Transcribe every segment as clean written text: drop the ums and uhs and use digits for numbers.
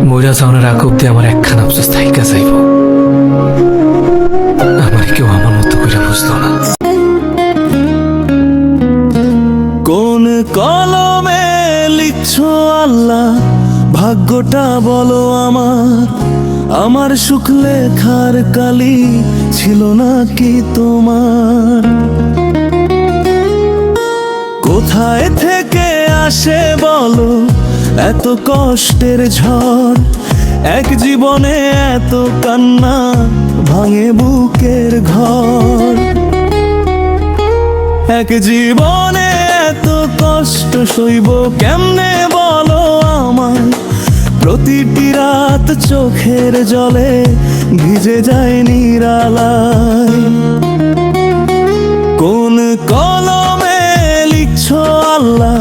মইরা যাওয়ার আগ অব্দি আমার একখানা আফসোস থাইকা যাইব। আমার কেউ আমার মতো করে বুঝতো না। কোন কলমে লিখছো আল্লাহ ভাগ্যটা বলো আমার সুখ লেখার কালি ছিল নাকি তোমার? কোথায় থেকে আসে বলো এত কষ্টের ঝড়? এক জীবনে এত কান্না ভাঙে বুকের ঘর। এক জীবনে এত কষ্ট সইব কেমনে বলো আমায়? প্রতিটি রাত চোখের জলে ভিজে যায় নিরালায়। কোন কলমে লিখছো আল্লাহ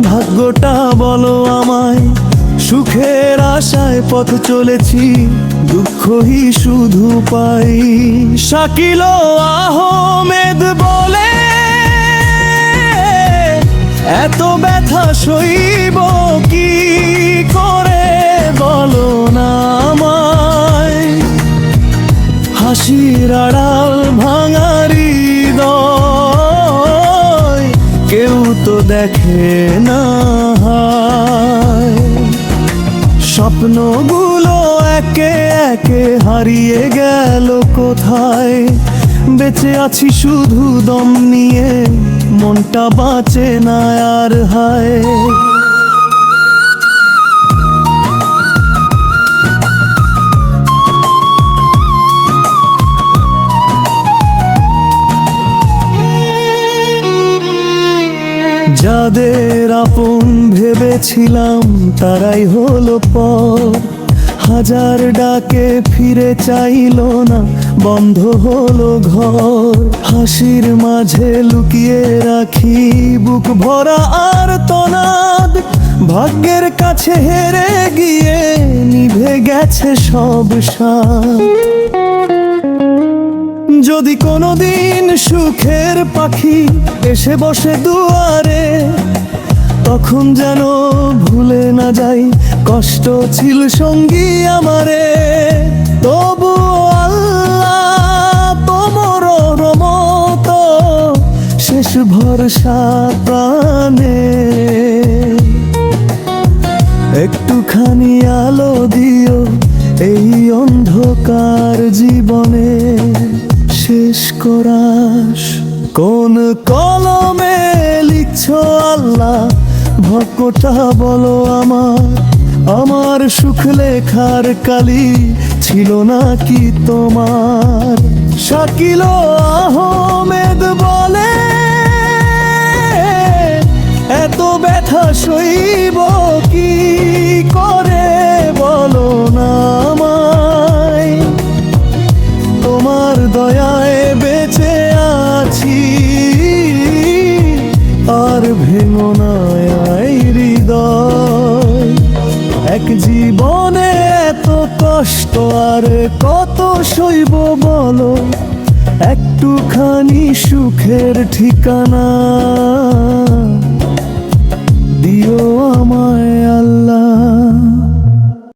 ভাগ্যটা বলো আমায়? সুখের আশায় পথ চলেছি, দুঃখই শুধু পাই। শাকিল আহমেদ বলে এত ব্যথা সইব কি করে বলো না আমায়? হাসির আড়াল ভাঙারি হৃদয় কেউ তো দেখে না। স্বপ্নগুলো একে একে হারিয়ে গেল কোথায়? বেঁচে আছি শুধু দম নিয়ে, মনটা বাঁচে না আর হায়। যাদের আপন ভেবেছিলাম তারাই হলো পর। হাজার ডাকে ফিরে চাইলো না, বন্ধ হলো ঘর। হাসির মাঝে লুকিয়ে রাখি বুক ভরা আর্তনাদ। ভাগ্যের কাছে হেরে গিয়ে নিভে গেছে সব স্বাদ। যদি কোনোদিন সুখের পাখি এসে বসে দুয়ারে, তখন যেন ভুলে না যাই কষ্ট ছিল সঙ্গী আমারে। তবু আল্লাহ তোমার রহমত শেষ ভরসা প্রাণে। একটুখানি আলো দিও এই অন্ধকার জীবনে শেষ করাস। কোন কলমে লিখছো আল্লাহ ভাগ্যটা বলো আমার সুখ লেখার কালি ছিল নাকি তোমার? শাকিল আহমেদ বলে এত ব্যথা সইব কি করে বলো না আমায়? তোমার দয়ায় বেঁচে আছি, আর ভেঙো না হৃদয়। এক জীবনে এত কষ্ট আর কত সইব বলো? একটুখানি সুখের ঠিকানা দিও আমায় আল্লাহ।